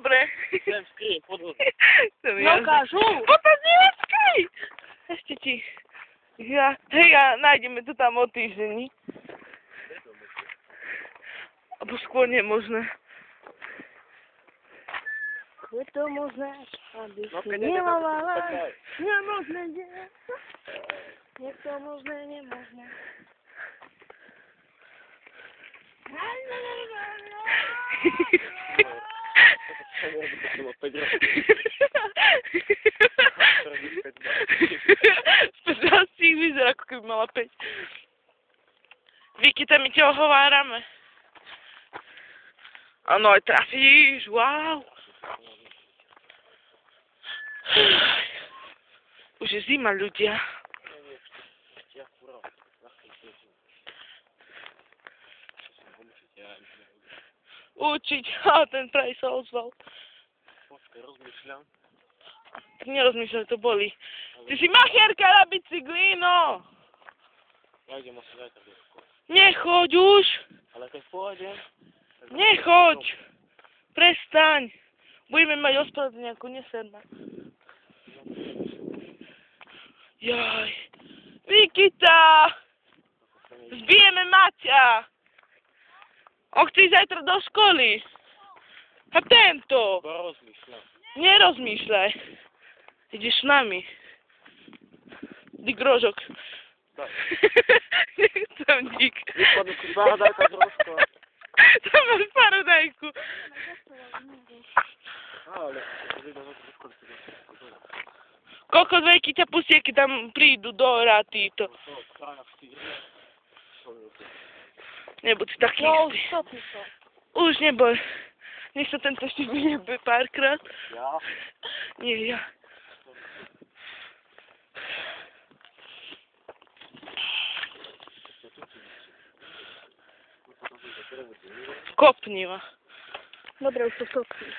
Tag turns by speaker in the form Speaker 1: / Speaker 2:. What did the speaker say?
Speaker 1: dobre.
Speaker 2: Chcem skryť, podľa.
Speaker 1: No kážu. Potom nie skryj. Ešte ti. Hej, nájdeme to tam o týždeni. Abo skôr nemožné. Je to možné, aby si milovala. Nemožné, nie. Je to možné, nemožné. Spedástík vyzerá, ako keby mala 5. Vikita, my ťa ohovárame. Áno, aj trafíš, wow. Už je zima, ľudia. Učiť, ten praj sa ozval.
Speaker 2: Počkaj, rozmýšľam.
Speaker 1: Tak nerozmýšľaj, to boli. Ty si machierka na bicykli, no!
Speaker 2: Ja idem asi zajtra do školy.
Speaker 1: Nechoď už!
Speaker 2: Ale keď pôjdem...
Speaker 1: Nechoď! Prestaň! Budeme mať ospravedlňaku, neser ma. Jaj! Vikita! Zbijeme Maťa! On chce ísť zajtra do školy. A tento!
Speaker 2: Rozmýšľam.
Speaker 1: Nerozmýšľaj. Ideš s nami. Dík rožok.
Speaker 2: Tak.
Speaker 1: Nechcem dík.
Speaker 2: Vypadnú si paradajka trošku.
Speaker 1: Tam máš paradajku.
Speaker 2: Ale...
Speaker 1: Koľko dvejky ťa pustie, keď tam prídu do hra títo. Nebuď si taký istý. Už neboj. Nech sa tento ešte vyjebe párkrát.
Speaker 2: Ja?
Speaker 1: Nie, ja. Kopni ma. Dobre, už to kopni.